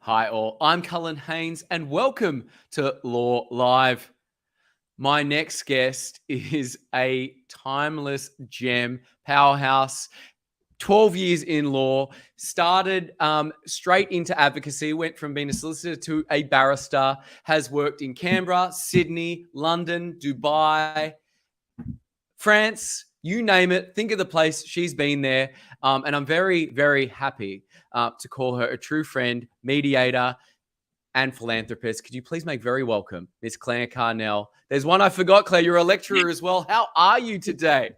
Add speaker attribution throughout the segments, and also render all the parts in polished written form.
Speaker 1: Hi all, I'm Cullen Haynes and welcome to Law Live. My next guest is a timeless gem, powerhouse, 12 years in law, started straight into advocacy, went from being a solicitor to a barrister, has worked in Canberra, Sydney, London, Dubai, France, you name it. Think of the place. She's been there. And I'm very, very happy to call her a true friend, mediator, and philanthropist. Could you please make very welcome Miss Clare Carnell? There's one I forgot, Claire. You're a lecturer as well. How are you today?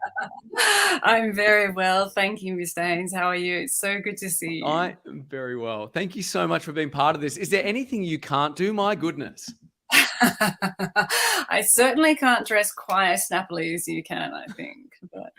Speaker 2: I'm very well. Thank you, Mr. Haynes. How are you? It's so good to see you.
Speaker 1: I am very well. Thank you so much for being part of this. Is there anything you can't do? My goodness.
Speaker 2: I certainly can't dress quite as snappily as you can, I think. But,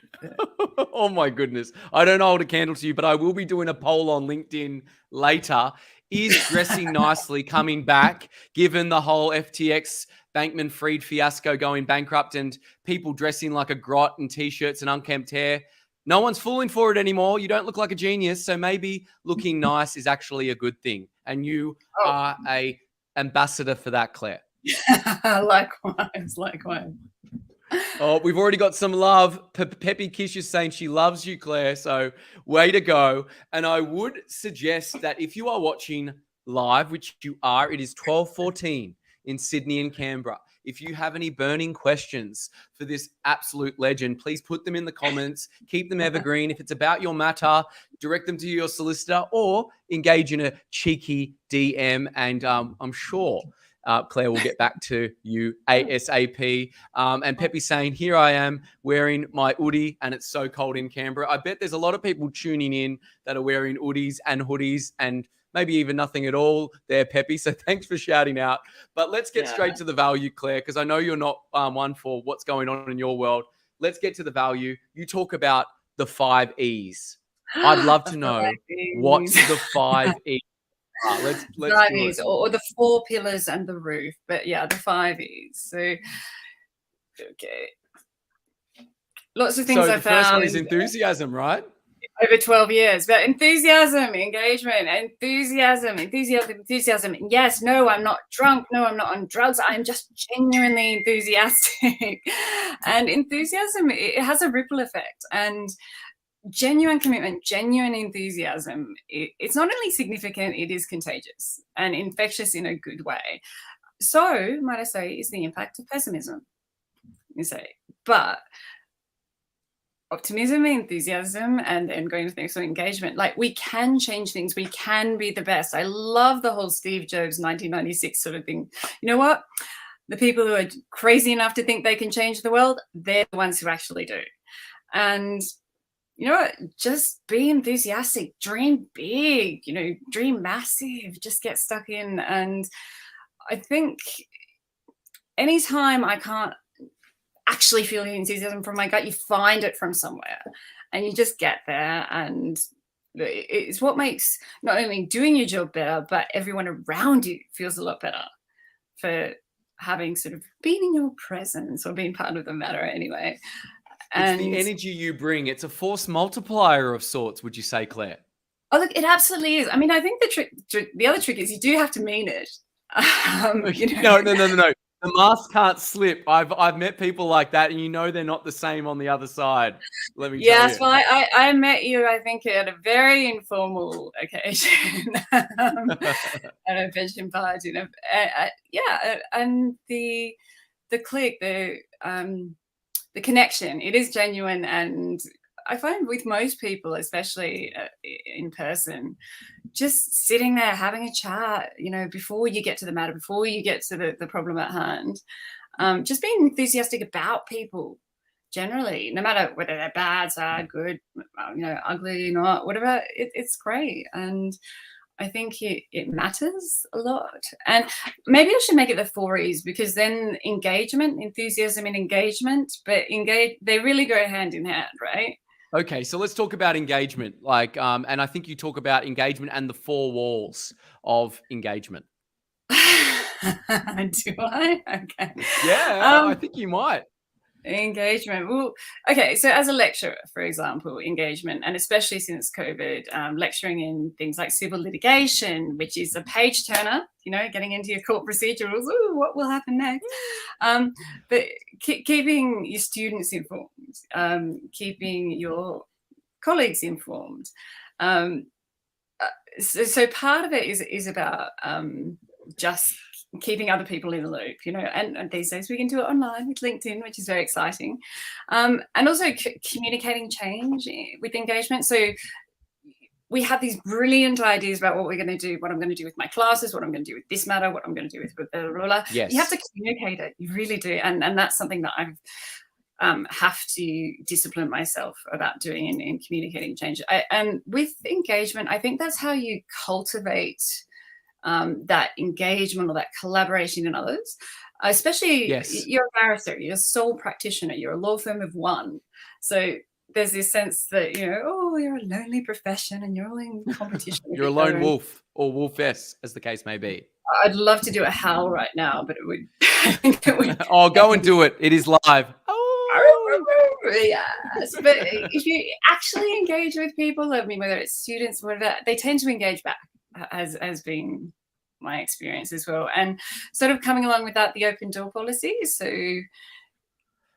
Speaker 1: Oh my goodness. I don't hold a candle to you, but I will be doing a poll on LinkedIn later. Is dressing nicely coming back, given the whole FTX Bankman-Fried fiasco going bankrupt and people dressing like a grot in T-shirts and unkempt hair? No one's falling for it anymore. You don't look like a genius, so maybe looking nice is actually a good thing. And you are a ambassador for that, Claire.
Speaker 2: Likewise.
Speaker 1: Oh, we've already got some love. Peppy Kish is saying she loves you, Claire. So way to go. And I would suggest that if you are watching live, which you are, it is 12:14 in Sydney and Canberra. If you have any burning questions for this absolute legend, please put them in the comments. Keep them evergreen. If it's about your matter, direct them to your solicitor or engage in a cheeky DM. And I'm sure Claire will get back to you ASAP. And Peppy's saying, here I am wearing my hoodie and it's so cold in Canberra. I bet there's a lot of people tuning in that are wearing hoodies and hoodies and maybe even nothing at all there, Peppy. So thanks for shouting out. But let's get straight to the value, Claire, because I know you're not one for what's going on in your world. Let's get to the value. You talk about the 5 E's. I'd love to know what's the 5 E's. Let's do it.
Speaker 2: Or the 4 pillars and the roof, but yeah, the 5 E's. So, okay, lots of things I found.
Speaker 1: The first one is enthusiasm, right?
Speaker 2: Over 12 years, but enthusiasm, engagement, enthusiasm. Yes, no, I'm not drunk. No, I'm not on drugs. I'm just genuinely enthusiastic. And enthusiasm, it has a ripple effect. And genuine commitment, genuine enthusiasm, it's not only significant, it is contagious and infectious in a good way. So, might I say, is the impact of pessimism, you say. But optimism, enthusiasm, and going to the next one, engagement. Like, we can change things. We can be the best. I love the whole Steve Jobs 1996 sort of thing. You know what? The people who are crazy enough to think they can change the world, they're the ones who actually do. And you know what? Just be enthusiastic, dream big, dream massive, just get stuck in. And I think anytime I can't actually feel the enthusiasm from my gut, you find it from somewhere and you just get there. And it's what makes not only doing your job better, but everyone around you feels a lot better for having sort of been in your presence or being part of the matter anyway.
Speaker 1: It's the energy you bring. It's a force multiplier of sorts, would you say, Claire?
Speaker 2: Oh, look, it absolutely is. I mean, I think the other trick is you do have to mean it.
Speaker 1: No. The mask can't slip. I've met people like that, and they're not the same on the other side. Let me tell you.
Speaker 2: Yes, well, I met you, I think, at a very informal occasion at a pension party. And the click, the connection, it is genuine. And I find with most people, especially in person, just sitting there having a chat, before you get to the matter, before you get to the problem at hand, just being enthusiastic about people generally, no matter whether they're bad, sad, good, ugly, not, whatever, it's great. And I think it matters a lot. And maybe I should make it the 4 E's, because then engagement, enthusiasm and engagement, but they really go hand in hand, right?
Speaker 1: Okay, so let's talk about engagement. And I think you talk about engagement and the 4 walls of engagement.
Speaker 2: Do I? Okay.
Speaker 1: Yeah, I think you might.
Speaker 2: Engagement. Well, okay. So, as a lecturer, for example, engagement, and especially since COVID, lecturing in things like civil litigation, which is a page turner, getting into your court procedurals. Ooh, what will happen next? But keeping your students informed, keeping your colleagues informed. So part of it is about just keeping other people in the loop, and these days we can do it online with LinkedIn, which is very exciting. And also communicating change with engagement. So we have these brilliant ideas about what we're going to do, what I'm going to do with my classes, what I'm going to do with this matter, what I'm going to do with blah, blah, blah.
Speaker 1: Yes.
Speaker 2: You have to communicate it. You really do. And that's something that I've have to discipline myself about doing in communicating change. And with engagement, I think that's how you cultivate that engagement or that collaboration in others. Especially, you're a barrister, you're a sole practitioner, you're a law firm of one. So there's this sense that, you're a lonely profession and you're all in competition.
Speaker 1: You're a lone wolf, or wolfess, as the case may be.
Speaker 2: I'd love to do a howl right now, but it would.
Speaker 1: Oh, go and do it. It is live.
Speaker 2: Yes, but if you actually engage with people, I mean, whether it's students, whatever, they tend to engage back, as being my experience as well. And sort of coming along with that, the open door policy. So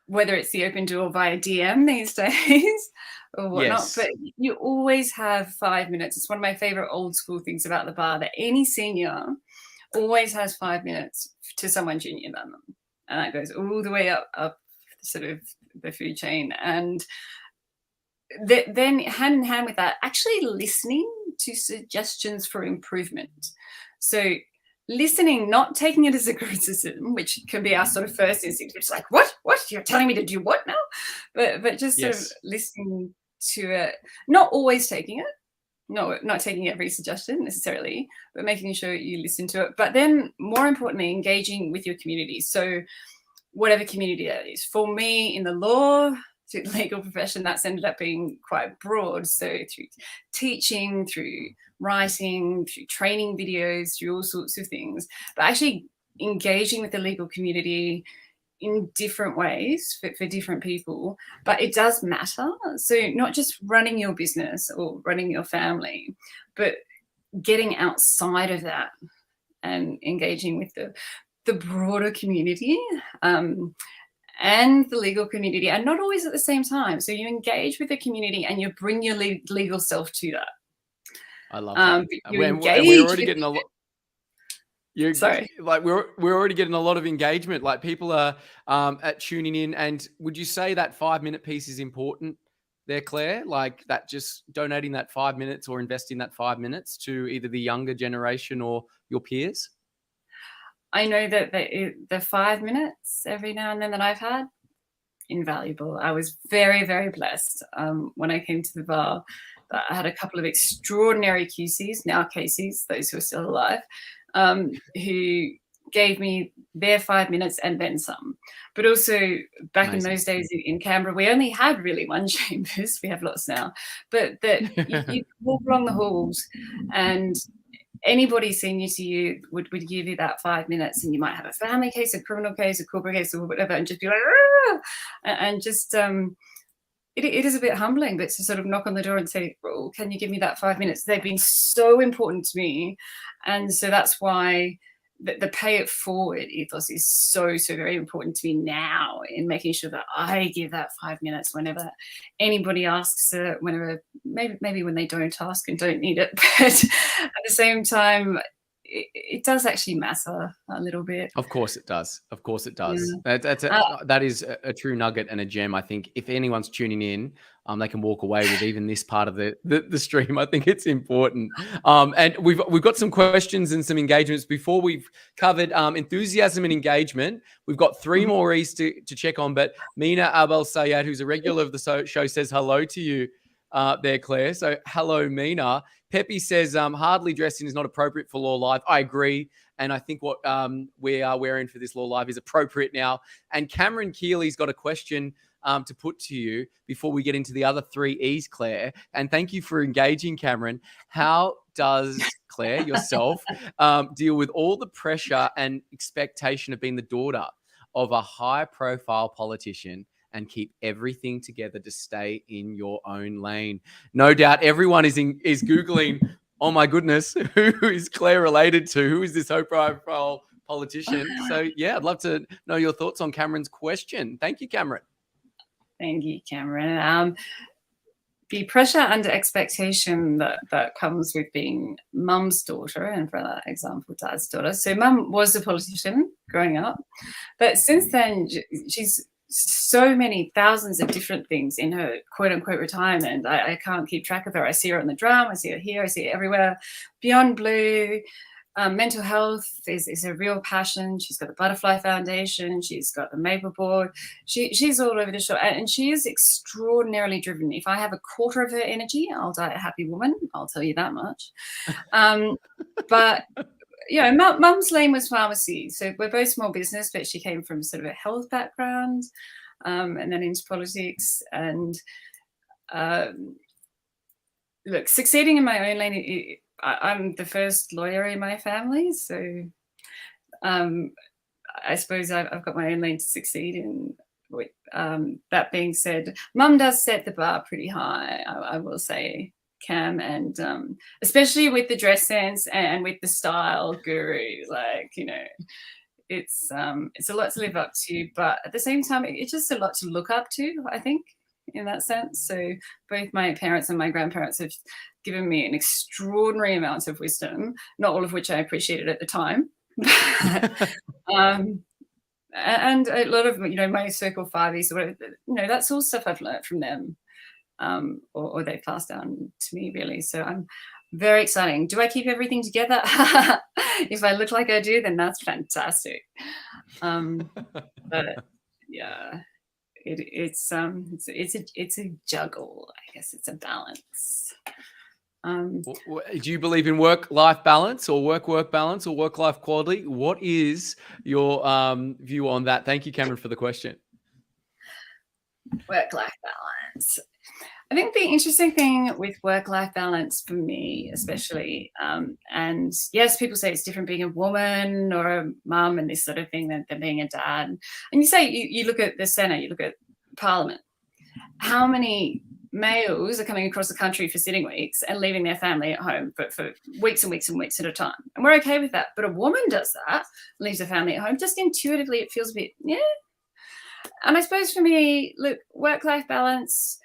Speaker 2: whether it's the open door via DM these days or whatnot, but you always have 5 minutes. It's one of my favorite old school things about the bar, that any senior always has 5 minutes to someone junior than them. And that goes all the way up sort of the food chain. And then hand in hand with that, actually listening to suggestions for improvement. So listening, not taking it as a criticism, which can be our sort of first instinct. It's like, what? You're telling me to do what now? But just sort of listening to it, not always taking it. No, not taking every suggestion necessarily, but making sure you listen to it. But then more importantly, engaging with your community. So whatever community that is. For me, in the law, through the legal profession, that's ended up being quite broad. So through teaching, through writing, through training videos, through all sorts of things, but actually engaging with the legal community in different ways for different people. But it does matter. So not just running your business or running your family, but getting outside of that and engaging with the broader community and the legal community, and not always at the same time. So you engage with the community and you bring your legal self to that.
Speaker 1: I love that.
Speaker 2: We're
Speaker 1: already getting a lot. We're already getting a lot of engagement. Like, people are at tuning in. And would you say that 5 minute piece is important there, Claire? Like, that, just donating that 5 minutes or investing that 5 minutes to either the younger generation or your peers?
Speaker 2: I know that the 5 minutes every now and then that I've had, invaluable. I was very, very blessed when I came to the bar. I had a couple of extraordinary QCs, now KCs, those who are still alive, who gave me their 5 minutes and then some. But also back in those days in Canberra, we only had really one chambers. We have lots now. But that you walk along the halls and anybody senior to you would give you that 5 minutes, and you might have a family case, a criminal case, a corporate case, or whatever, and just be like, and just it is a bit humbling, but to sort of knock on the door and say, oh, can you give me that 5 minutes? They've been so important to me. And so that's why the pay it forward ethos is so very important to me now, in making sure that I give that 5 minutes whenever anybody asks, whenever maybe when they don't ask and don't need it, but at the same time, it does actually matter a little bit.
Speaker 1: Of course it does. That is a true nugget and a gem. I think if anyone's tuning in, they can walk away with even this part of the stream. I think it's important. And we've got some questions and some engagements. Before we've covered enthusiasm and engagement, we've got three more E's to check on. But Mina Abel Sayed, who's a regular of the show, says hello to you there, Claire. So hello, Mina. Peppy says hardly dressing is not appropriate for Law Live. I agree. And I think what we are wearing for this Law Live is appropriate now. And Cameron Keeley's got a question to put to you before we get into the other three E's, Claire. And thank you for engaging, Cameron. How does Claire, yourself, deal with all the pressure and expectation of being the daughter of a high-profile politician and keep everything together to stay in your own lane. No doubt everyone is Googling, oh my goodness, who is Clare related to? Who is this high profile politician? So yeah, I'd love to know your thoughts on Cameron's question. Thank you, Cameron.
Speaker 2: Thank you, Cameron. The pressure under expectation that comes with being mum's daughter, and for that example, dad's daughter. So mum was a politician growing up, but since then she's so many thousands of different things in her quote unquote retirement. I can't keep track of her. I see her on the drum, I see her here, I see her everywhere. Beyond Blue, mental health is a real passion. She's got the Butterfly Foundation. She's got the Maple Board. She's all over the show, and she is extraordinarily driven. If I have a quarter of her energy, I'll die a happy woman. I'll tell you that much. But you know, mum's lane was pharmacy. So we're both small business, but she came from sort of a health background, and then into politics. And look, succeeding in my own lane. I'm the first lawyer in my family, so I suppose I've got my own lane to succeed in. With that being said, mum does set the bar pretty high, I will say, Cam, and especially with the dress sense and with the style guru. Like, you know, it's a lot to live up to, but at the same time, it's just a lot to look up to, I think, in that sense. So both my parents and my grandparents have given me an extraordinary amount of wisdom, not all of which I appreciated at the time. And a lot of, you know, my circle fiveys, or whatever, you know, that's all stuff I've learned from them, or they passed down to me, really. So I'm very exciting. Do I keep everything together? If I look like I do, then that's fantastic. But yeah. It's a juggle, I guess. It's a balance.
Speaker 1: Do you believe in work-life balance, or work balance, or work-life quality? What is your view on that? Thank you, Cameron, for the question.
Speaker 2: Work-life balance. I think the interesting thing with work-life balance for me, especially, and yes, people say it's different being a woman or a mum and this sort of thing than being a dad. And you say, you look at the Senate, you look at Parliament, how many males are coming across the country for sitting weeks and leaving their family at home for weeks and weeks and weeks at a time. And we're okay with that. But a woman does that, leaves her family at home, just intuitively it feels a bit, yeah. And I suppose for me, look, work-life balance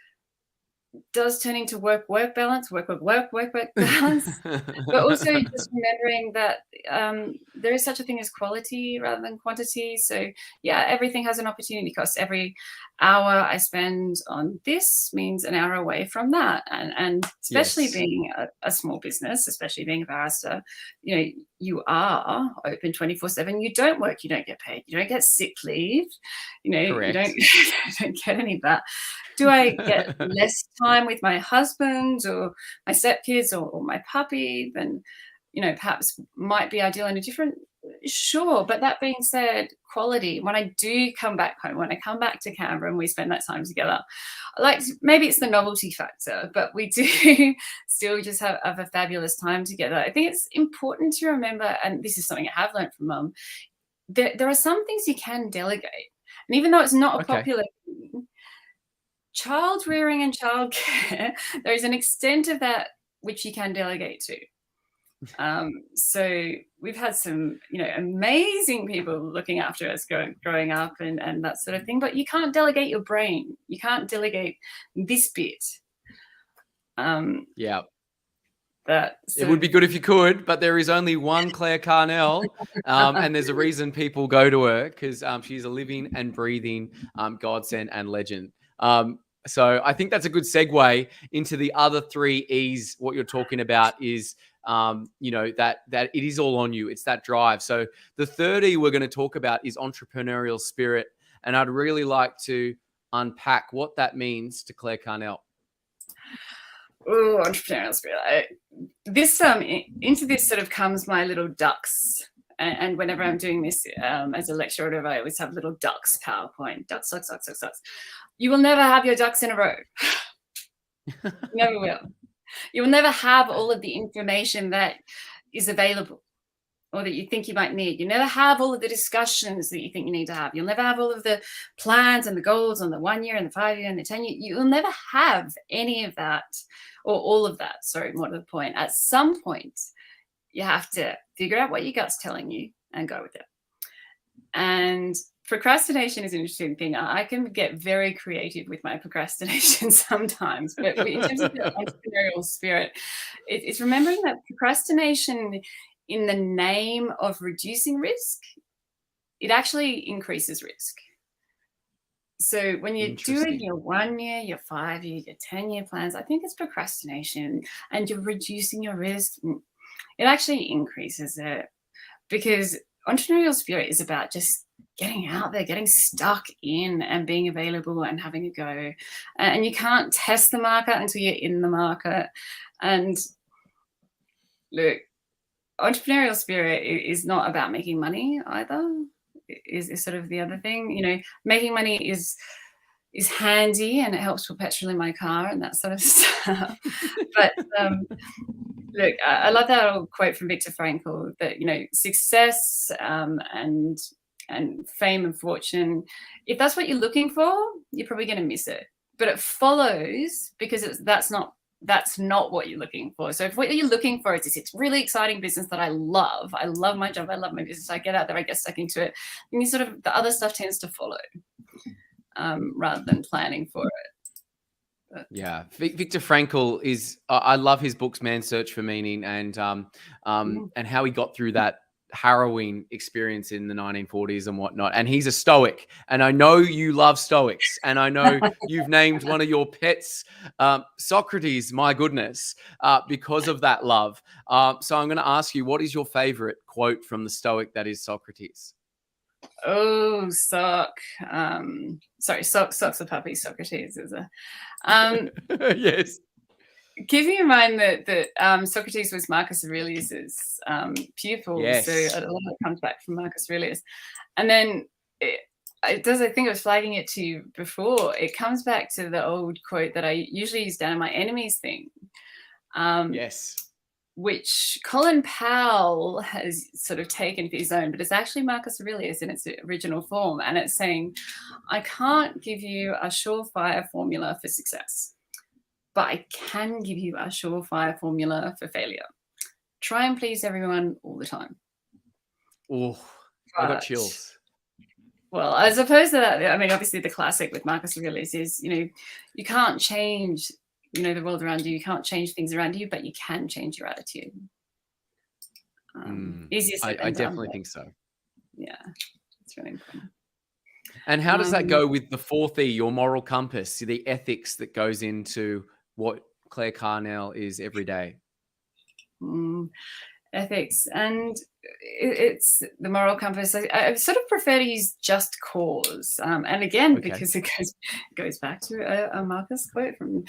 Speaker 2: does turn into work balance, work balance, but also just remembering that there is such a thing as quality rather than quantity. So yeah, everything has an opportunity cost. Every hour I spend on this means an hour away from that, and especially being a small business, especially being a barrister, you know, you are open 24/7. You don't work, you don't get paid, you don't get sick leave, you know. Correct. You don't get any of that. Do I get less time with my husband or my stepkids or my puppy than, you know, perhaps might be ideal in a different? Sure. But that being said, quality, when I do come back home, when I come back to Canberra and we spend that time together, like, maybe it's the novelty factor, but we do still just have a fabulous time together. I think it's important to remember, and this is something I have learned from Mum, there are some things you can delegate. And even though it's not a popular thing, child rearing and childcare, there is an extent of that which you can delegate to. So we've had some, you know, amazing people looking after us growing up and that sort of thing, but you can't delegate your brain. You can't delegate this bit.
Speaker 1: Yeah. It would be good if you could, but there is only one Clare Carnell, and there's a reason people go to her, because she's a living and breathing godsend and legend. So I think that's a good segue into the other three E's. What you're talking about is, you know, that it is all on you. It's that drive. So the third E we're going to talk about is entrepreneurial spirit. And I'd really like to unpack what that means to Clare Carnell.
Speaker 2: Oh, entrepreneurial spirit. Into this sort of comes my little ducks. And whenever I'm doing this as a lecturer, whatever, I always have little ducks PowerPoint. Ducks. You will never have your ducks in a row. You never will. You will never have all of the information that is available or that you think you might need. You never have all of the discussions that you think you need to have. You'll never have all of the plans and the goals on the 1 year and the 5 year and the 10 year. You'll never have any of that, or all of that. Sorry, more to the point. At some point, you have to figure out what your gut's telling you and go with it. And procrastination is an interesting thing. I can get very creative with my procrastination sometimes, but in terms of the entrepreneurial spirit, it's remembering that procrastination in the name of reducing risk, it actually increases risk. So when you're doing your 1 year, your 5 year, your 10 year plans, I think it's procrastination, and you're reducing your risk. It actually increases it, because entrepreneurial spirit is about just getting out there, getting stuck in and being available and having a go. And you can't test the market until you're in the market. And look, entrepreneurial spirit is not about making money either, is sort of the other thing. You know, making money is handy, and it helps put petrol in my car and that sort of stuff. But look, I love that old quote from Viktor Frankl that, you know, success and fame and fortune, if that's what you're looking for, you're probably going to miss it. But it follows because that's not what you're looking for. So if what you're looking for is this really exciting business that I love my job, I love my business, I get out there, I get stuck into it, then you sort of, the other stuff tends to follow rather than planning for it. But.
Speaker 1: Yeah, Viktor Frankl is. I love his books, Man's Search for Meaning, and how he got through that harrowing experience in the 1940s and whatnot. And he's a Stoic, and I know you love Stoics, and I know you've named one of your pets Socrates. My goodness, because of that love. So I'm going to ask you, what is your favorite quote from the Stoic that is Socrates?
Speaker 2: Oh, Sock's a puppy. Socrates is a
Speaker 1: yes.
Speaker 2: Keeping in mind that Socrates was Marcus Aurelius's pupil,
Speaker 1: yes.
Speaker 2: So a lot of it comes back from Marcus Aurelius. And then I think I was flagging it to you before. It comes back to the old quote that I usually use down in my enemies thing.
Speaker 1: Yes.
Speaker 2: Which Colin Powell has sort of taken for his own, but it's actually Marcus Aurelius in its original form. And it's saying, I can't give you a surefire formula for success, but I can give you a surefire formula for failure. Try and please everyone all the time.
Speaker 1: Oh, I got chills.
Speaker 2: Well, as opposed to that, I mean, obviously the classic with Marcus Aurelius is, you know, you can't change, you know, the world around you. You can't change things around you, but you can change your attitude. Easier said than done,
Speaker 1: definitely think so.
Speaker 2: Yeah, it's really important.
Speaker 1: And how does that go with the 4th E, your moral compass, the ethics that goes into what Clare Carnell is every day?
Speaker 2: Ethics, and it's the moral compass. I sort of prefer to use just cause, and again, because it goes back to a Marcus quote from,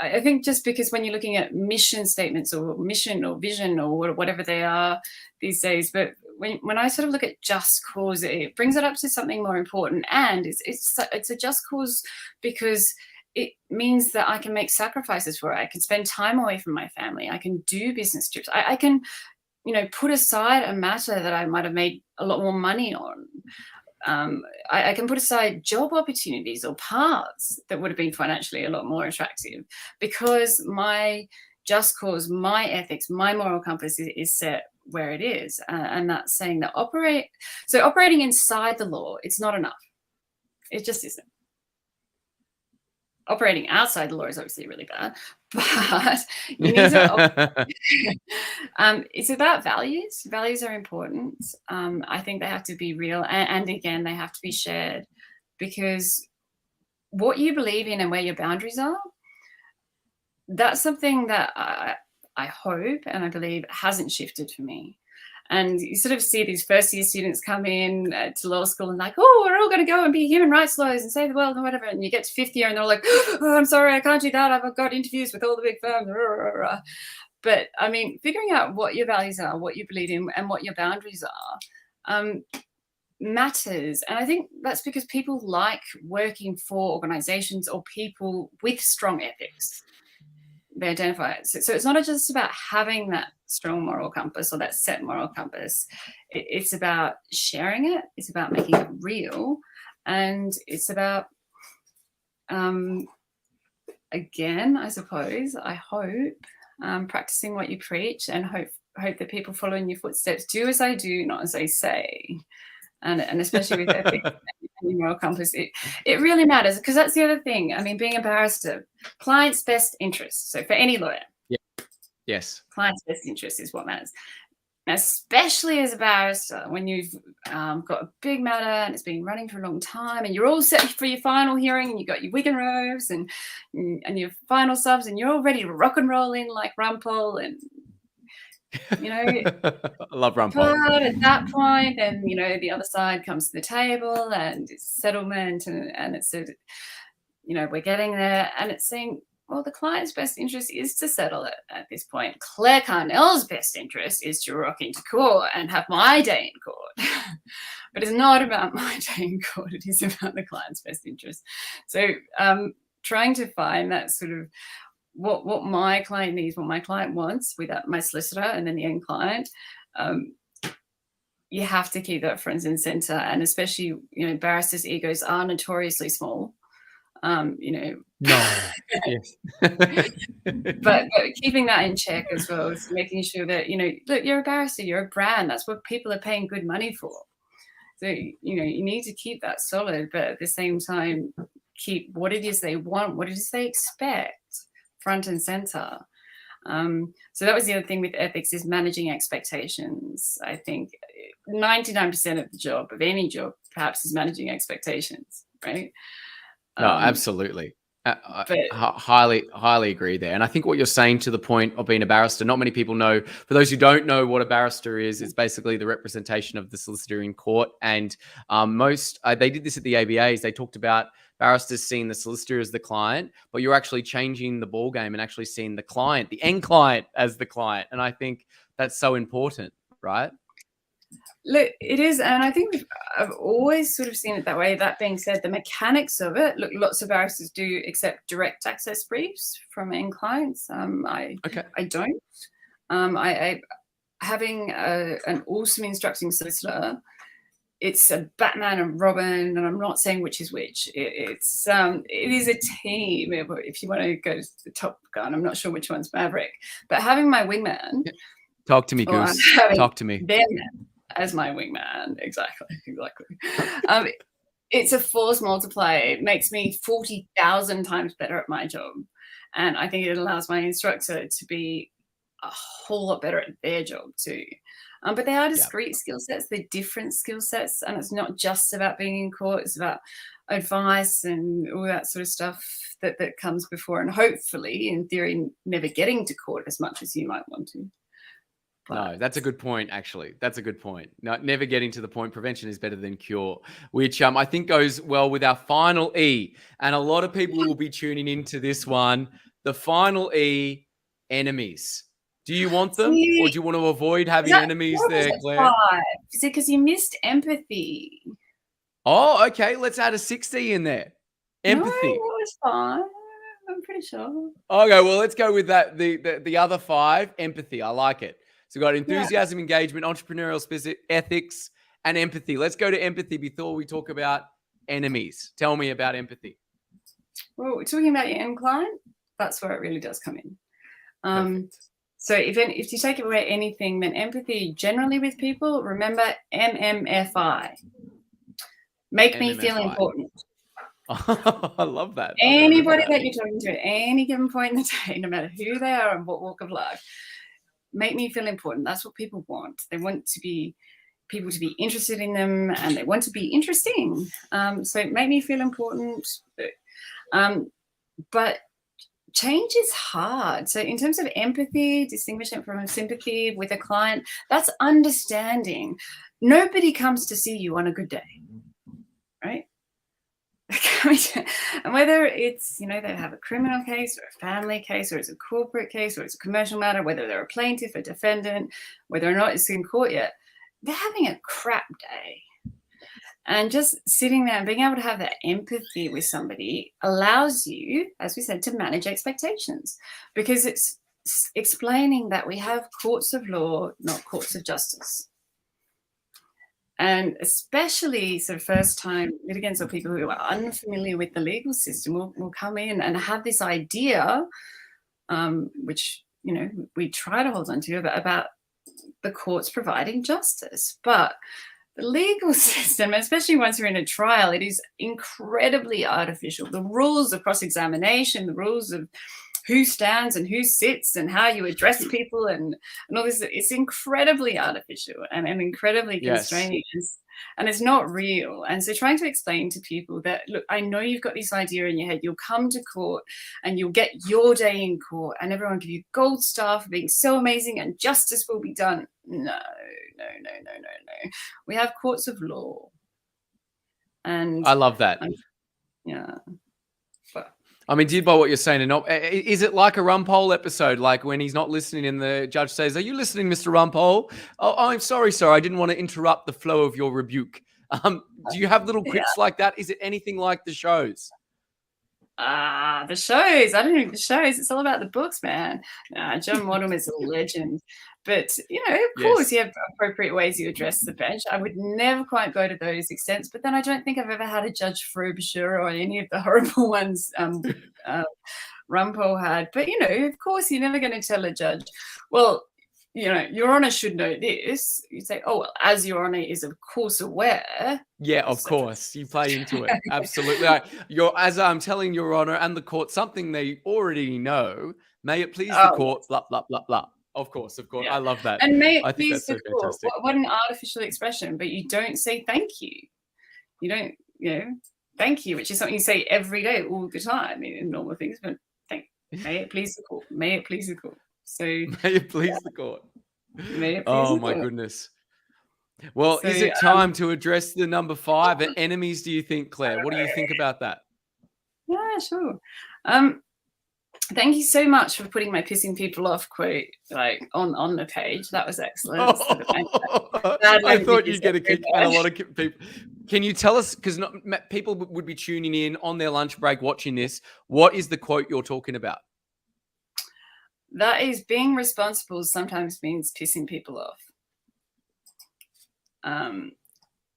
Speaker 2: I think, just because when you're looking at mission statements or mission or vision or whatever they are these days, but when I sort of look at just cause, it brings it up to something more important, and it's a just cause because it means that I can make sacrifices for it. I can spend time away from my family. I can do business trips. I can, you know, put aside a matter that I might have made a lot more money on. I can put aside job opportunities or paths that would have been financially a lot more attractive because my just cause, my ethics, my moral compass is set where it is. And that's saying that operating inside the law, it's not enough. It just isn't. Operating outside the law is obviously really bad, but you need to it's about values. Values are important. I think they have to be real, and again, they have to be shared, because what you believe in and where your boundaries are, that's something that I hope and I believe hasn't shifted for me. And you sort of see these first-year students come in to law school and like, oh, we're all going to go and be human rights lawyers and save the world and whatever. And you get to 5th year and they're like, oh, I'm sorry, I can't do that. I've got interviews with all the big firms. But, I mean, figuring out what your values are, what you believe in, and what your boundaries are matters. And I think that's because people like working for organizations or people with strong ethics. they identify it. So it's not just about having that strong moral compass or that set moral compass. It's about sharing it. It's about making it real. And it's about, again, I suppose, I hope, practicing what you preach, and hope that people follow in your footsteps. Do as I do, not as I say. And especially with ethics and moral compass, it really matters, because that's the other thing. I mean, being a barrister, client's best interest. So for any lawyer,
Speaker 1: yes,
Speaker 2: client's best interest is what matters. Now, especially as a barrister, when you've got a big matter and it's been running for a long time, and you're all set for your final hearing, and you've got your wig and robes and your final subs, and you're all ready to rock and roll in like Rumpel, and
Speaker 1: I love Rumpel.
Speaker 2: But at that point, then the other side comes to the table, and it's settlement, and it's we're getting there, and it's saying, well, the client's best interest is to settle it at this point. Clare Carnell's best interest is to rock into court and have my day in court. But it's not about my day in court. It is about the client's best interest. So trying to find that sort of what my client needs, what my client wants, with my solicitor and then the end client, you have to keep that front and center. And especially, barristers' egos are notoriously small.
Speaker 1: No. Yes.
Speaker 2: but keeping that in check as well, is making sure that, look, you're a barrister, you're a brand. That's what people are paying good money for. So, you need to keep that solid, but at the same time, keep what it is they want, what it is they expect, front and center. So that was the other thing with ethics, is managing expectations. I think 99% of the job, of any job, perhaps, is managing expectations, right?
Speaker 1: No, absolutely. I highly agree there. And I think what you're saying to the point of being a barrister, not many people know. For those who don't know what a barrister is, it's basically the representation of the solicitor in court. And they did this at the ABAs. They talked about barristers seeing the solicitor as the client, but you're actually changing the ball game and actually seeing the client, the end client, as the client. And I think that's so important, right?
Speaker 2: Look, it is, and I think I've always sort of seen it that way. That being said, the mechanics of it, look, lots of barristers do accept direct access briefs from end clients. I don't. Having an awesome instructing solicitor, it's a Batman and Robin, and I'm not saying which is which. It is a team. If you want to go to the Top Gun, I'm not sure which one's Maverick, but having my wingman.
Speaker 1: Talk to me, Goose. Talk to me.
Speaker 2: As my wingman, exactly. It's a force multiplier. It makes me 40,000 times better at my job, and I think it allows my instructor to be a whole lot better at their job too. But they are discrete skill sets. They're different skill sets, and it's not just about being in court. It's about advice and all that sort of stuff that comes before, and hopefully, in theory, never getting to court as much as you might want to.
Speaker 1: No, that's a good point, actually. That's a good point. No, never getting to the point. Prevention is better than cure, which I think goes well with our final E. And a lot of people will be tuning into this one. The final E, enemies. Do you want them, or do you want to avoid having enemies there, Claire?
Speaker 2: Is it because you missed empathy?
Speaker 1: Oh, okay. Let's add a 6E in there. Empathy.
Speaker 2: No, it was fine. I'm pretty sure.
Speaker 1: Okay, well, let's go with that. The other 5, empathy. I like it. So we've got enthusiasm, engagement, entrepreneurial ethics, and empathy. Let's go to empathy before we talk about enemies. Tell me about empathy.
Speaker 2: Well, we're talking about your end client. That's where it really does come in. So if you take away anything, then empathy generally with people, remember MMFI. Make me feel important.
Speaker 1: I love that.
Speaker 2: Anybody that you're talking to at any given point in the day, no matter who they are and what walk of life, make me feel important. That's what people want. They want people to be interested in them, and they want to be interesting. So make me feel important. But change is hard. So in terms of empathy, distinguish it from sympathy with a client, that's understanding. Nobody comes to see you on a good day, right? And whether it's, they have a criminal case or a family case, or it's a corporate case, or it's a commercial matter, whether they're a plaintiff, a defendant, whether or not it's in court yet, they're having a crap day. And just sitting there and being able to have that empathy with somebody allows you, as we said, to manage expectations, because it's explaining that we have courts of law, not courts of justice. And especially sort of first-time litigants or people who are unfamiliar with the legal system will come in and have this idea, which, you know, we try to hold on to about the courts providing justice. But the legal system, especially once you're in a trial, it is incredibly artificial. The rules of cross-examination, the rules of who stands and who sits and how you address people and all this, it's incredibly artificial and incredibly constraining. And it's not real. And so trying to explain to people that, look, I know you've got this idea in your head. You'll come to court and you'll get your day in court and everyone will give you gold star for being so amazing and justice will be done. No. We have courts of law. And
Speaker 1: I love that.
Speaker 2: Yeah.
Speaker 1: I'm indeed by what you're saying. And is it like a Rumpole episode, like when he's not listening and the judge says, "Are you listening, Mr. Rumpole?" "Oh, I'm sorry, sir. I didn't want to interrupt the flow of your rebuke." Do you have little quips like that? Is it anything like the shows?
Speaker 2: The shows. I don't know the shows. It's all about the books, man. John Wadham is a legend. But, you know, of course, you have appropriate ways you address the bench. I would never quite go to those extents, but then I don't think I've ever had a Judge Frobisher or any of the horrible ones Rumpole had. But, you know, of course, you're never going to tell a judge, well, you know, Your Honour should know this. You say, oh, well, as Your Honour is, of course, aware.
Speaker 1: Yeah, of course. You play into it. Absolutely. As I'm telling Your Honour and the court something they already know, may it please the court, blah, blah, blah, blah. Of course.
Speaker 2: Yeah.
Speaker 1: I love that.
Speaker 2: And may it please the court. What an artificial expression, but you don't say thank you. You don't, you know, thank you, which is something you say every day, all the time in normal things, but may it please the court. May it please the court. So
Speaker 1: may it please the court.
Speaker 2: May it please the
Speaker 1: my
Speaker 2: court.
Speaker 1: Goodness. Well, so, is it time to address the number 5? Enemies, do you think, Claire? What do you think about that?
Speaker 2: Yeah, sure. Thank you so much for putting my pissing people off quote like on the page. That was excellent.
Speaker 1: I thought you'd get a kick and a lot of people. Can you tell us, because people would be tuning in on their lunch break watching this, what is the quote you're talking about?
Speaker 2: That is, being responsible sometimes means pissing people off.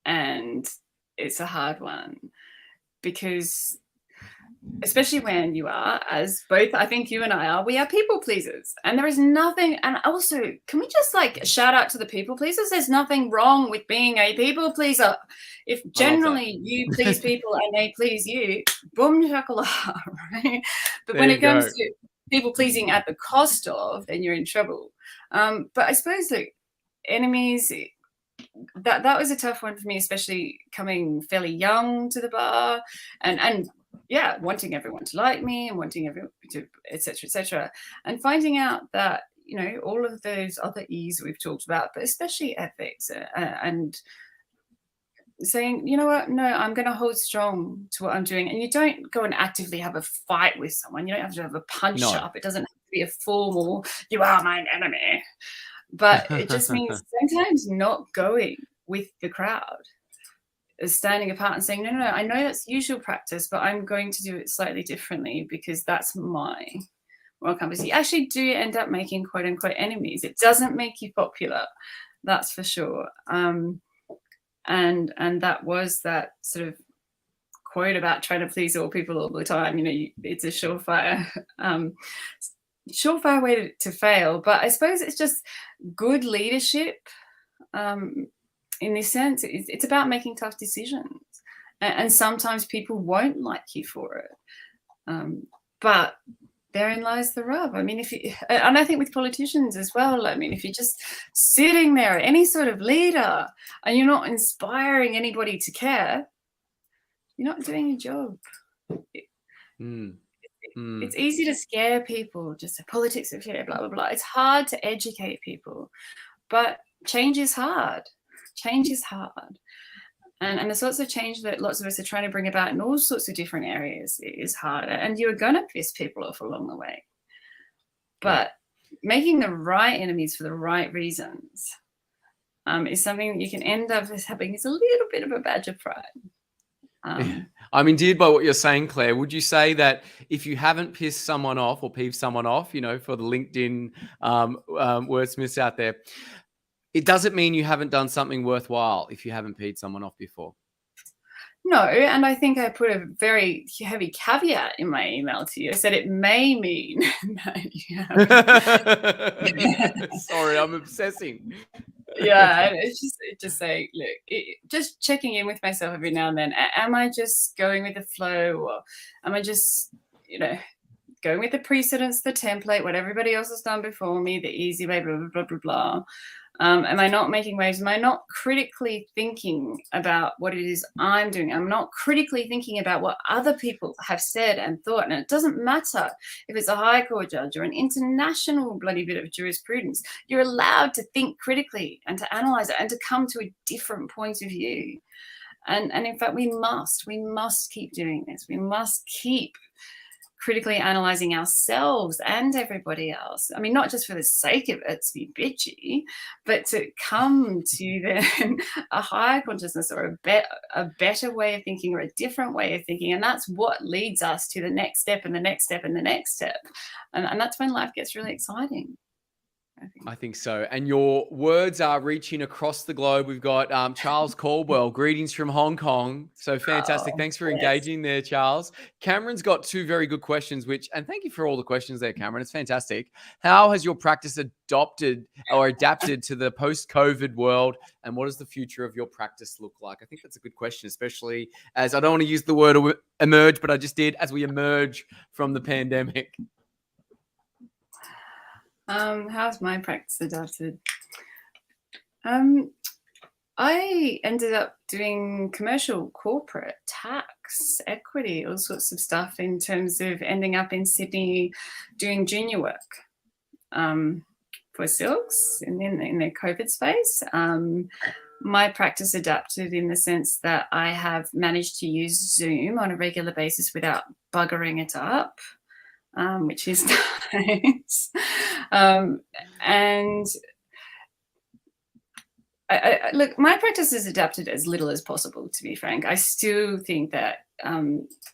Speaker 2: And it's a hard one because especially when you are, as both I think you and I are, we are people pleasers. And there is nothing, and also, can we just like shout out to the people pleasers? There's nothing wrong with being a people pleaser. If generally you please people and they please you, boom shakalaka, right? But when it comes to people pleasing at the cost of, then you're in trouble. But I suppose that enemies, that was a tough one for me, especially coming fairly young to the bar and yeah, wanting everyone to like me and wanting everyone to, etc., and finding out that, you know, all of those other E's we've talked about, but especially ethics and saying, you know what, no, I'm going to hold strong to what I'm doing. And you don't go and actively have a fight with someone. You don't have to have a punch up. It doesn't have to be a formal, you are my enemy. But it just means sometimes not going with the crowd, standing apart and saying, no, I know that's usual practice, but I'm going to do it slightly differently because that's my moral compass. You actually do end up making quote unquote enemies. It doesn't make you popular, that's for sure. And that was that sort of quote about trying to please all people all the time. You know, it's a surefire way to fail. But I suppose it's just good leadership. In this sense, it's about making tough decisions, and sometimes people won't like you for it. But therein lies the rub. I mean, and I think with politicians as well. I mean, if you're just sitting there, any sort of leader, and you're not inspiring anybody to care, you're not doing your job. It's easy to scare people, just the politics of fear, blah blah blah. It's hard to educate people, but change is hard. Change is hard. And the sorts of change that lots of us are trying to bring about in all sorts of different areas is hard. And you're going to piss people off along the way. But making the right enemies for the right reasons is something that you can end up as having is a little bit of a badge of pride.
Speaker 1: I'm endeared by what you're saying, Claire. Would you say that if you haven't pissed someone off or peeved someone off, you know, for the LinkedIn wordsmiths out there, it doesn't mean you haven't done something worthwhile if you haven't peed someone off before?
Speaker 2: No, and I think I put a very heavy caveat in my email to you. I said it may mean that you have.
Speaker 1: Sorry, I'm obsessing.
Speaker 2: Yeah, it's just saying, look, just checking in with myself every now and then. Am I just going with the flow, or am I just, you know, going with the precedents, the template, what everybody else has done before me, the easy way, blah, blah, blah, blah, blah. Am I not making waves? Am I not critically thinking about what it is I'm doing? I'm not critically thinking about what other people have said and thought. And it doesn't matter if it's a high court judge or an international bloody bit of jurisprudence. You're allowed to think critically and to analyze it and to come to a different point of view. And in fact, we must keep doing this. We must keep critically analyzing ourselves and everybody else. I mean, not just for the sake of it to be bitchy, but to come to then a higher consciousness or a better way of thinking or a different way of thinking. And that's what leads us to the next step and the next step and the next step. And that's when life gets really exciting.
Speaker 1: I think so. And your words are reaching across the globe. We've got Charles Caldwell. Greetings from Hong Kong. So fantastic. Thanks for engaging there, Charles. Cameron's got two very good questions, and thank you for all the questions there, Cameron. It's fantastic. How has your practice adapted to the post-COVID world? And what does the future of your practice look like? I think that's a good question, especially as I don't want to use the word emerge, but I just did, as we emerge from the pandemic.
Speaker 2: How's my practice adapted? I ended up doing commercial, corporate, tax, equity, all sorts of stuff in terms of ending up in Sydney doing junior work for Silks in the COVID space. My practice adapted in the sense that I have managed to use Zoom on a regular basis without buggering it up. Which is nice. And I look, my practice is adapted as little as possible, to be frank. I still think that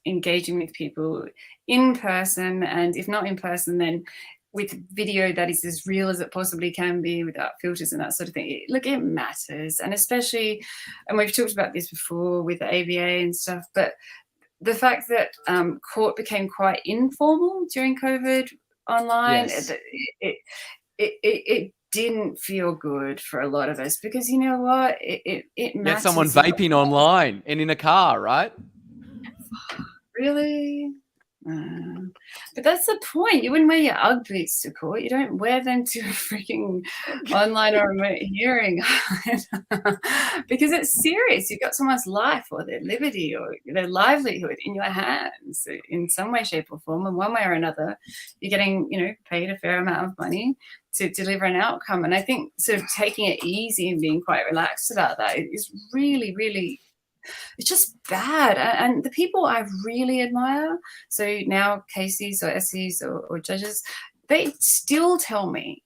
Speaker 2: engaging with people in person, and if not in person, then with video that is as real as it possibly can be without filters and that sort of thing. Look, it matters. And especially, and we've talked about this before with the AVA and stuff, but the fact that court became quite informal during COVID online,
Speaker 1: yes.
Speaker 2: it didn't feel good for a lot of us, because you know what? It matters.
Speaker 1: Get someone vaping online and in a car, right?
Speaker 2: Really? But that's the point. You wouldn't wear your Ugg boots to court. You don't wear them to a freaking online or remote hearing because it's serious. You've got someone's life or their liberty or their livelihood in your hands in some way, shape, or form. And one way or another, you're getting, paid a fair amount of money to deliver an outcome. And I think sort of taking it easy and being quite relaxed about that is really, really, it's just bad. And the people I really admire, so now cases or SEs or judges, they still tell me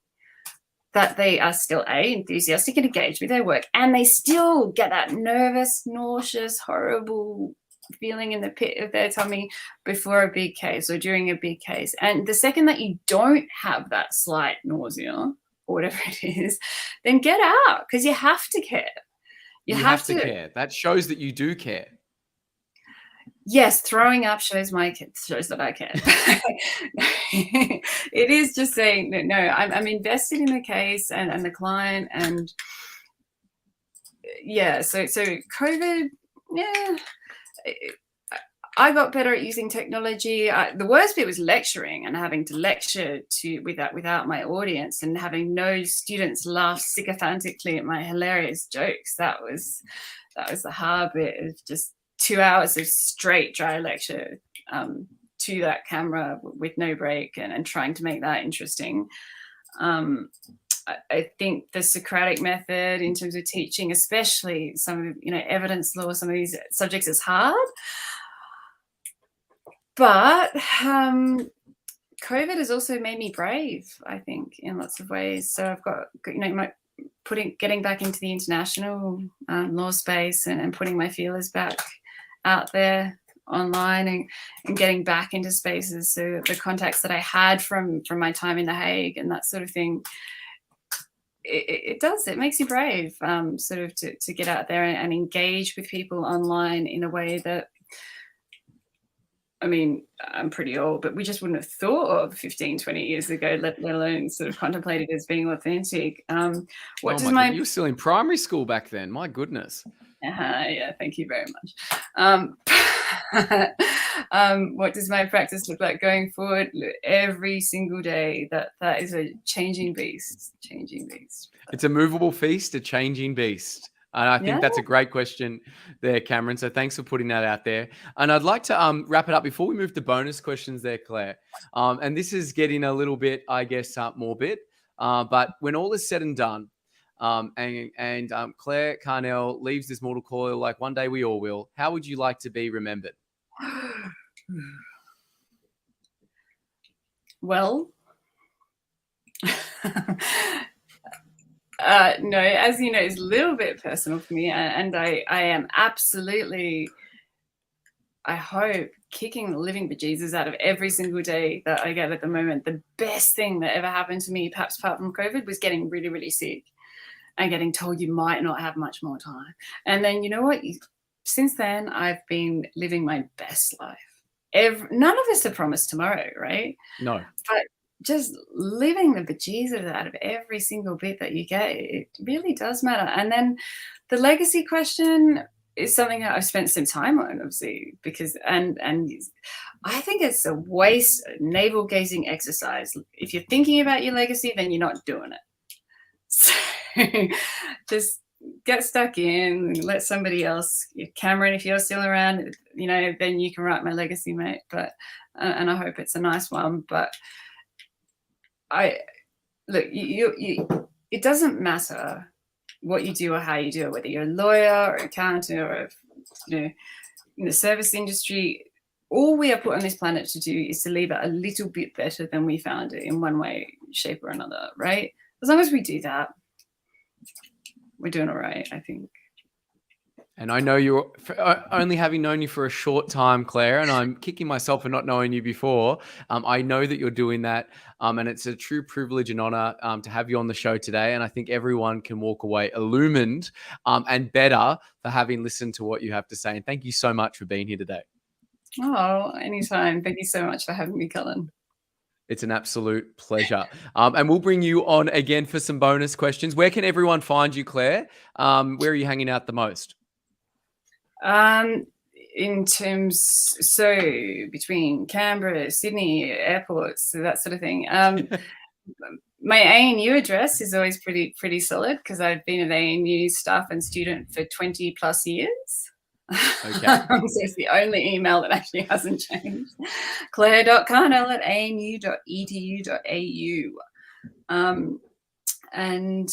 Speaker 2: that they are still enthusiastic and engaged with their work, and they still get that nervous, nauseous, horrible feeling in the pit of their tummy before a big case or during a big case. And the second that you don't have that slight nausea or whatever it is, then get out, because you have to care. You have to
Speaker 1: care. That shows that you do care.
Speaker 2: Yes, throwing up shows that I care. It is just saying that, no, I'm invested in the case and the client, and yeah. So COVID, yeah. I got better at using technology. The worst bit was lecturing and having to lecture without my audience and having no students laugh sycophantically at my hilarious jokes. That was the hard bit, of just 2 hours of straight dry lecture to that camera with no break and trying to make that interesting. I think the Socratic method in terms of teaching, especially some of evidence law, some of these subjects, is hard. But COVID has also made me brave, I think, in lots of ways. So I've got getting back into the international law space and putting my feelers back out there online and getting back into spaces. So the contacts that I had from my time in The Hague and that sort of thing, it makes you brave, sort of to get out there and engage with people online in a way that, I mean, I'm pretty old, but we just wouldn't have thought of 15, 20 years ago, let alone sort of contemplated as being authentic. What does
Speaker 1: God, you were still in primary school back then. My goodness.
Speaker 2: Yeah, thank you very much. What does my practice look like going forward? Every single day, that is a changing beast.
Speaker 1: It's a movable feast, a changing beast. And I think that's a great question there, Cameron. So thanks for putting that out there. And I'd like to wrap it up before we move to bonus questions there, Claire. And this is getting a little bit, I guess, morbid. But when all is said and done, and Clare Carnell leaves this mortal coil, like one day we all will, how would you like to be remembered?
Speaker 2: Well, no, as you know, it's a little bit personal for me, and I am absolutely, I hope, kicking the living bejesus out of every single day that I get at the moment. The best thing that ever happened to me, perhaps apart from COVID, was getting really, really sick and getting told you might not have much more time. And then, you know what? Since then, I've been living my best life. None of us are promised tomorrow, right?
Speaker 1: No.
Speaker 2: But just living the bejesus out of every single bit that you get, it really does matter. And then the legacy question is something that I've spent some time on, obviously, because and I think it's a waste, navel gazing exercise. If you're thinking about your legacy, then you're not doing it. So just get stuck in, let somebody else, Cameron, if you're still around, you know, then you can write my legacy, mate. But and I hope it's a nice one. But look, it doesn't matter what you do or how you do it, whether you're a lawyer or an accountant or in the service industry. All we are put on this planet to do is to leave it a little bit better than we found it in one way, shape, or another, right? As long as we do that, we're doing all right, I think.
Speaker 1: And I know you're only having known you for a short time, Claire, and I'm kicking myself for not knowing you before. I know that you're doing that, and it's a true privilege and honor to have you on the show today. And I think everyone can walk away illumined and better for having listened to what you have to say. And thank you so much for being here today.
Speaker 2: Oh, anytime. Thank you so much for having me, Cullen.
Speaker 1: It's an absolute pleasure. And we'll bring you on again for some bonus questions. Where can everyone find you, Claire? Where are you hanging out the most?
Speaker 2: In terms, so between Canberra, Sydney, airports, so that sort of thing. My ANU address is always pretty solid because I've been an ANU staff and student for 20 plus years. Okay. So it's the only email that actually hasn't changed. claire.carnell@anu.edu.au. And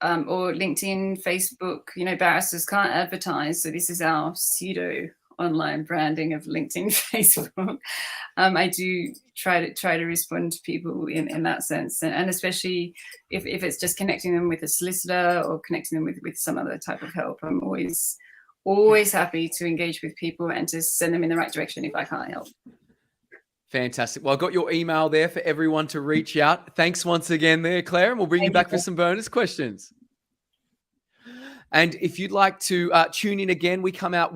Speaker 2: or LinkedIn, Facebook, you know, barristers can't advertise. So this is our pseudo online branding of LinkedIn, Facebook. I do try to respond to people in that sense. And especially if it's just connecting them with a solicitor or connecting them with some other type of help, I'm always happy to engage with people and to send them in the right direction if I can't help.
Speaker 1: Fantastic. Well, I've got your email there for everyone to reach out. Thanks once again there, Claire, and we'll bring you back for some bonus questions. And if you'd like to tune in again, we come out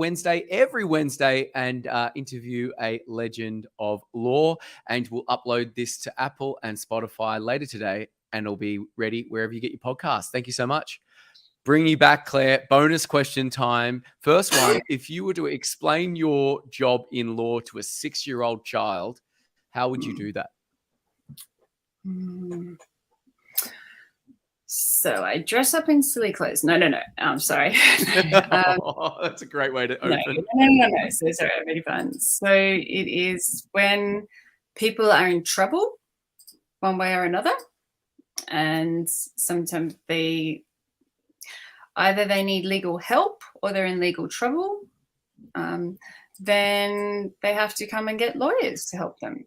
Speaker 1: every Wednesday, and interview a legend of law. And we'll upload this to Apple and Spotify later today, and it'll be ready wherever you get your podcast. Thank you so much. Bring you back, Claire. Bonus question time. First one, if you were to explain your job in law to a 6-year-old child, how would you do that? So
Speaker 2: I dress up in silly clothes. No. I'm sorry.
Speaker 1: That's a great way to open.
Speaker 2: No. So sorry, really fun. So it is when people are in trouble one way or another, and sometimes either they need legal help or they're in legal trouble, then they have to come and get lawyers to help them.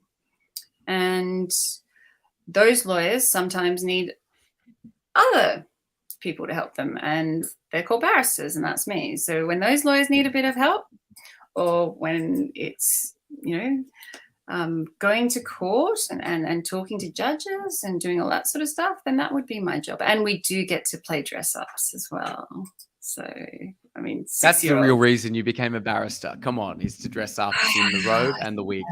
Speaker 2: And those lawyers sometimes need other people to help them, and they're called barristers, and that's me. So when those lawyers need a bit of help, or when it's, going to court and talking to judges and doing all that sort of stuff, then that would be my job. And we do get to play dress ups as well. So, I mean,
Speaker 1: That's the real reason you became a barrister. Come on, is to dress up in the robe and the wig.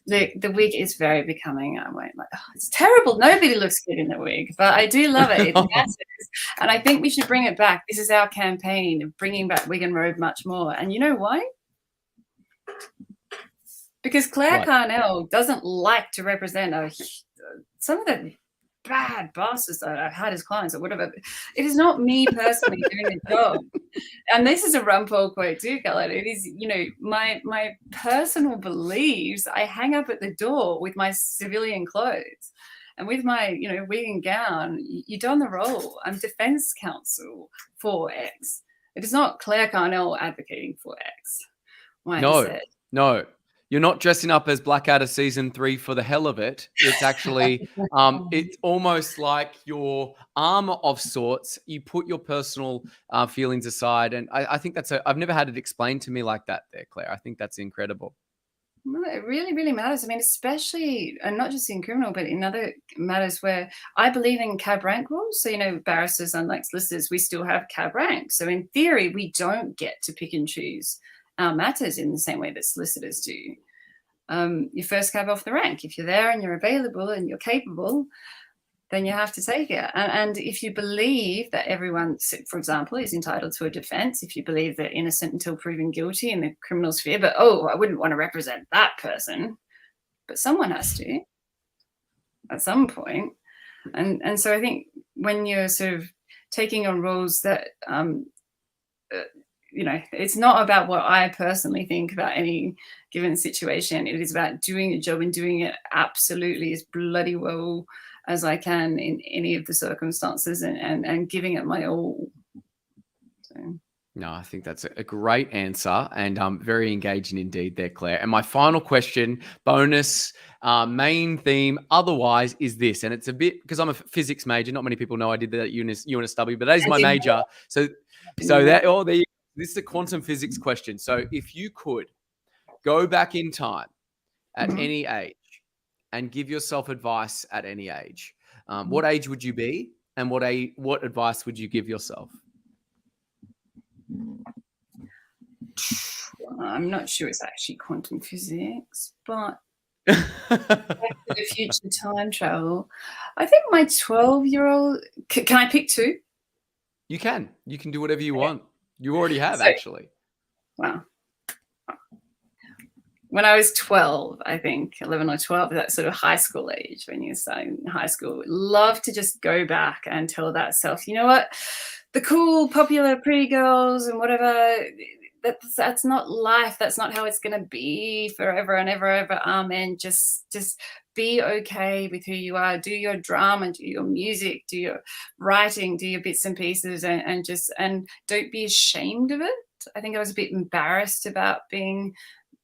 Speaker 2: The wig is very becoming. I'm like, oh, it's terrible. Nobody looks good in the wig, but I do love it. It matters. And I think we should bring it back. This is our campaign of bringing back wig and robe much more. And you know why? Because Clare Carnell doesn't like to represent some of the bad bosses that I've had as clients or whatever. It is not me personally doing the job. And this is a Rumpole quote too, Khaled. It is, my personal beliefs I hang up at the door with my civilian clothes. And with my, wig and gown, you done the role. I'm defense counsel for X. It is not Clare Carnell advocating for X.
Speaker 1: No. You're not dressing up as Blackadder season 3 for the hell of it. It's actually, it's almost like your armor of sorts. You put your personal feelings aside. And I think I've never had it explained to me like that there, Claire. I think that's incredible.
Speaker 2: No, it really, really matters. I mean, especially, and not just in criminal, but in other matters where I believe in cab rank rules. So, barristers, unlike solicitors, we still have cab rank. So in theory, we don't get to pick and choose our matters in the same way that solicitors do. You first cab off the rank. If you're there and you're available and you're capable, then you have to take it. And if you believe that everyone, for example, is entitled to a defense, if you believe they're innocent until proven guilty in the criminal sphere, but, I wouldn't want to represent that person, but someone has to at some point. And so I think when you're sort of taking on roles that, it's not about what I personally think about any given situation. It is about doing the job and doing it absolutely as bloody well as I can in any of the circumstances and giving it my all. So.
Speaker 1: No, I think that's a great answer and very engaging indeed there, Claire. And my final question, bonus, main theme, otherwise is this, and it's a bit, because I'm a physics major, not many people know I did that at UNSW, but that is my major. So this is a quantum physics question. So if you could go back in time at any age and give yourself advice at any age, what age would you be, and what advice would you give yourself?
Speaker 2: I'm not sure it's actually quantum physics, but back to the future time travel. I think my 12-year-old. Can I pick two?
Speaker 1: You can. You can do whatever you want. You already have, actually.
Speaker 2: Wow. When I was 12, I think 11 or 12, that sort of high school age, when you're starting high school, love to just go back and tell that self, you know what, the cool, popular, pretty girls and whatever, that's not life. That's not how it's going to be forever and ever. Amen. Just be okay with who you are. Do your drama, do your music, do your writing, do your bits and pieces, and don't be ashamed of it. I think I was a bit embarrassed about being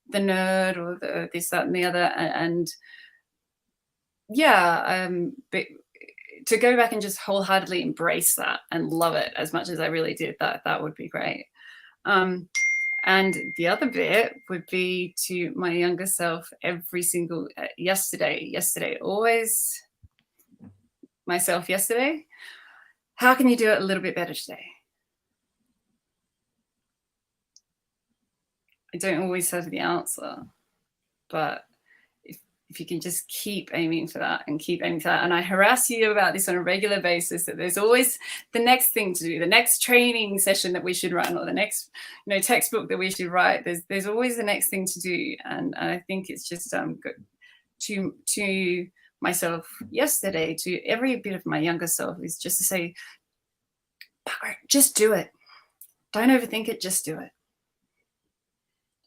Speaker 2: the nerd or the this, that, and the other. But to go back and just wholeheartedly embrace that and love it as much as I really did, that would be great. And the other bit would be to my younger self every single yesterday, always myself yesterday. How can you do it a little bit better today? I don't always have the answer, but if you can just keep aiming for that and keep aiming for that. And I harass you about this on a regular basis, that there's always the next thing to do, the next training session that we should run, or the next, textbook that we should write. There's always the next thing to do. And I think it's just good to myself yesterday, to every bit of my younger self, is just to say, just do it. Don't overthink it, just do it.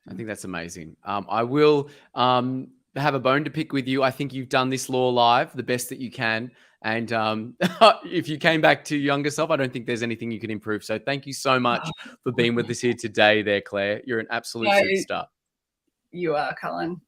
Speaker 1: I think that's amazing. I will have a bone to pick with you. I think you've done this law live the best that you can. And if you came back to younger self, I don't think there's anything you can improve. So thank you so much for being with us here today there, Claire. You're an absolute superstar.
Speaker 2: You are, Colin.